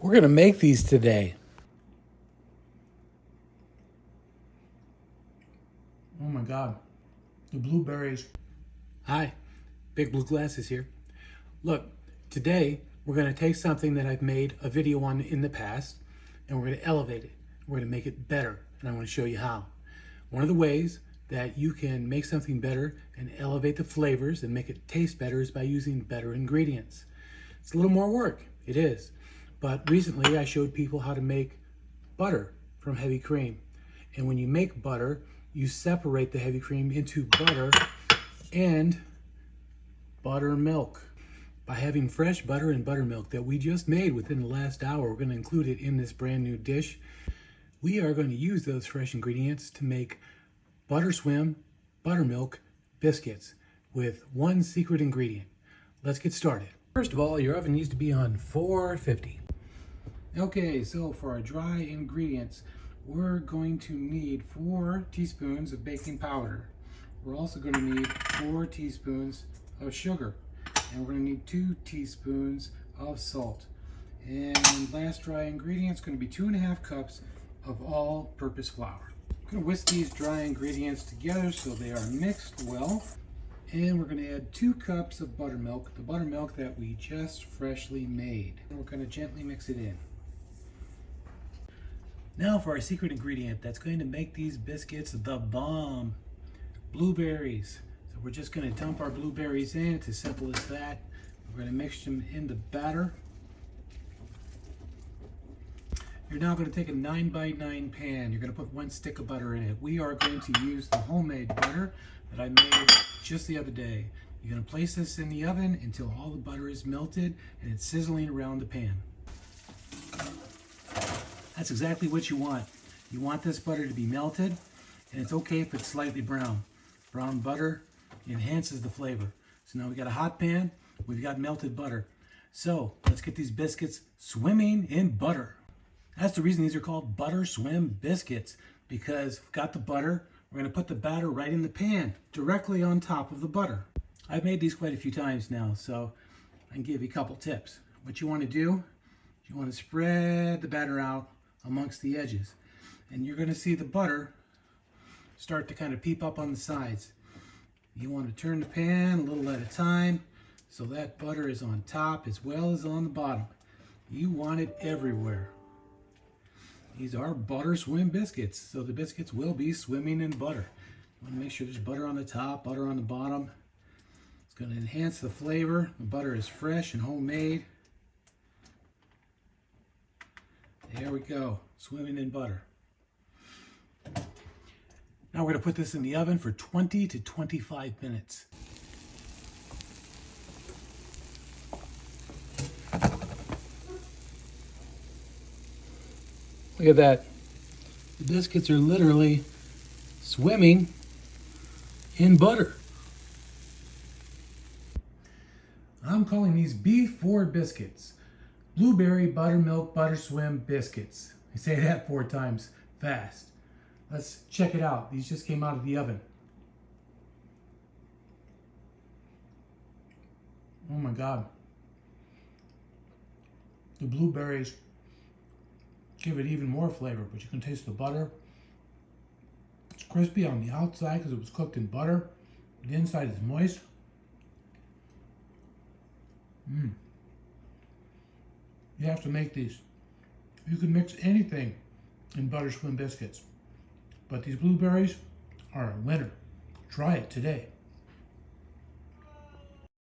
We're going to make these today. Oh my God, the blueberries. Hi, Big Blue Glasses here. Look, today we're going to take something that I've made a video on in the past and we're going to elevate it. We're going to make it better, and I want to show you how. One of the ways that you can make something better and elevate the flavors and make it taste better is by using better ingredients. It's a little more work, it is. But recently I showed people how to make butter from heavy cream. And when you make butter, you separate the heavy cream into butter and buttermilk. By having fresh butter and buttermilk that we just made within the last hour, we're going to include it in this brand new dish. We are going to use those fresh ingredients to make Butterswim Buttermilk Biscuits with one secret ingredient. Let's get started. First of all, your oven needs to be on 450. Okay, so for our dry ingredients, we're going to need 4 teaspoons of baking powder. We're also going to need 4 teaspoons of sugar. And we're going to need 2 teaspoons of salt. And last dry ingredient is going to be 2.5 cups of all-purpose flour. I'm going to whisk these dry ingredients together so they are mixed well. And we're going to add 2 cups of buttermilk, the buttermilk that we just freshly made. And we're going to gently mix it in. Now for our secret ingredient that's going to make these biscuits the bomb. Blueberries. So we're just going to dump our blueberries in. It's as simple as that. We're going to mix them in the batter. You're now going to take a 9x9 pan. You're going to put 1 stick of butter in it. We are going to use the homemade butter that I made just the other day. You're going to place this in the oven until all the butter is melted and it's sizzling around the pan. That's exactly what you want. You want this butter to be melted, and it's okay if it's slightly brown. Brown butter enhances the flavor. So now we got a hot pan, we've got melted butter. So let's get these biscuits swimming in butter. That's the reason these are called Butterswim Biscuits, because we've got the butter. We're going to put the batter right in the pan, directly on top of the butter. I've made these quite a few times now, so I can give you a couple tips. What you want to do, you want to spread the batter out amongst the edges. And you're going to see the butter start to kind of peep up on the sides. You want to turn the pan a little at a time so that butter is on top as well as on the bottom. You want it everywhere. These are Butterswim biscuits, so the biscuits will be swimming in butter. You want to make sure there's butter on the top, butter on the bottom. It's going to enhance the flavor. The butter is fresh and homemade. There we go, swimming in butter. Now we're going to put this in the oven for 20 to 25 minutes. Look at that. The biscuits are literally swimming in butter. I'm calling these B4 biscuits. Blueberry Buttermilk Butterswim Biscuits. I say that 4 times fast. Let's check it out. These just came out of the oven. Oh my God. The blueberries give it even more flavor, but you can taste the butter. It's crispy on the outside because it was cooked in butter. The inside is moist. You have to make these. You can mix anything in Butterswim biscuits, but these blueberries are a winner. Try it today.